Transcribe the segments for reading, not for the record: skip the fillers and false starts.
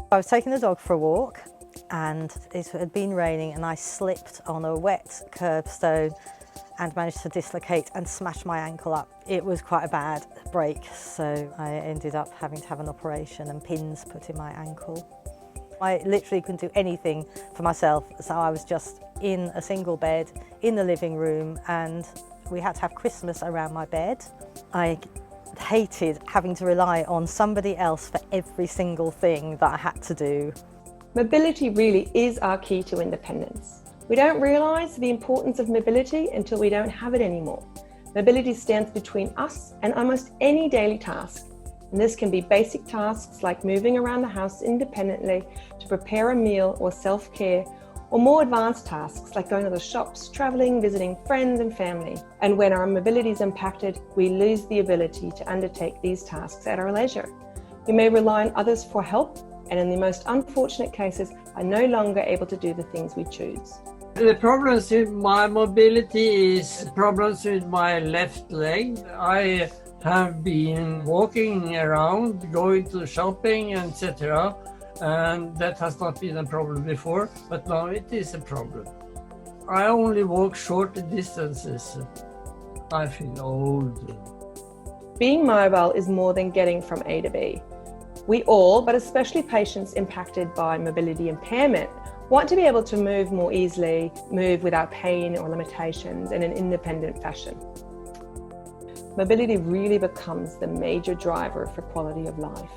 I was taking the dog for a walk and it had been raining and I slipped on a wet curbstone and managed to dislocate and smash my ankle up. It was quite a bad break, so I ended up having to have an operation and pins put in my ankle. I literally couldn't do anything for myself, so I was just in a single bed in the living room and we had to have Christmas around my bed. I hated having to rely on somebody else for every single thing that I had to do. Mobility really is our key to independence. We don't realise the importance of mobility until we don't have it anymore. Mobility stands between us and almost any daily task. And this can be basic tasks like moving around the house independently to prepare a meal or self-care, or more advanced tasks like going to the shops, travelling, visiting friends and family. And when our mobility is impacted, we lose the ability to undertake these tasks at our leisure. We may rely on others for help, and in the most unfortunate cases, are no longer able to do the things we choose. The problems with my mobility is problems with my left leg. I have been walking around, going to shopping, etc. And that has not been a problem before, but now it is a problem. I only walk short distances. I feel old. Being mobile is more than getting from A to B. We all, but especially patients impacted by mobility impairment, want to be able to move more easily, move without pain or limitations in an independent fashion. Mobility really becomes the major driver for quality of life.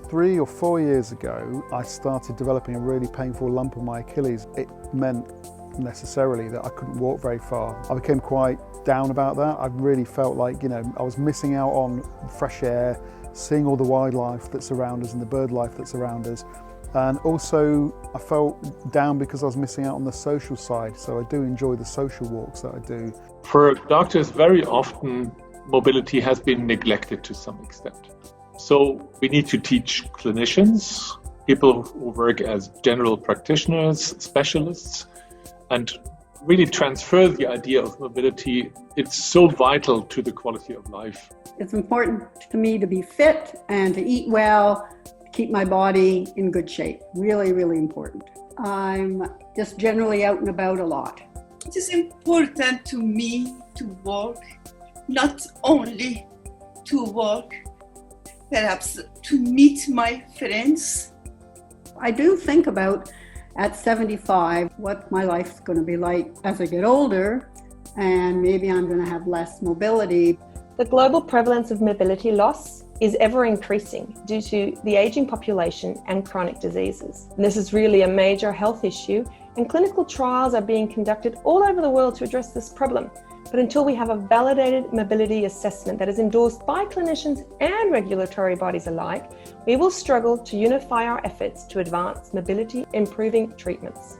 3 or 4 years ago, I started developing a really painful lump on my Achilles. It meant necessarily that I couldn't walk very far. I became quite down about that. I really felt like, I was missing out on fresh air, seeing all the wildlife that's around us and the bird life that's around us. And also I felt down because I was missing out on the social side. So I do enjoy the social walks that I do. For doctors, very often mobility has been neglected to some extent. So we need to teach clinicians, people who work as general practitioners, specialists, and really transfer the idea of mobility. It's so vital to the quality of life. It's important to me to be fit and to eat well, keep my body in good shape. Really, really important. I'm just generally out and about a lot. It is important to me to walk, not only to walk, perhaps to meet my friends. I do think about at 75 what my life's going to be like as I get older, and maybe I'm going to have less mobility. The global prevalence of mobility loss is ever increasing due to the aging population and chronic diseases. And this is really a major health issue, and clinical trials are being conducted all over the world to address this problem. But until we have a validated mobility assessment that is endorsed by clinicians and regulatory bodies alike, we will struggle to unify our efforts to advance mobility improving treatments.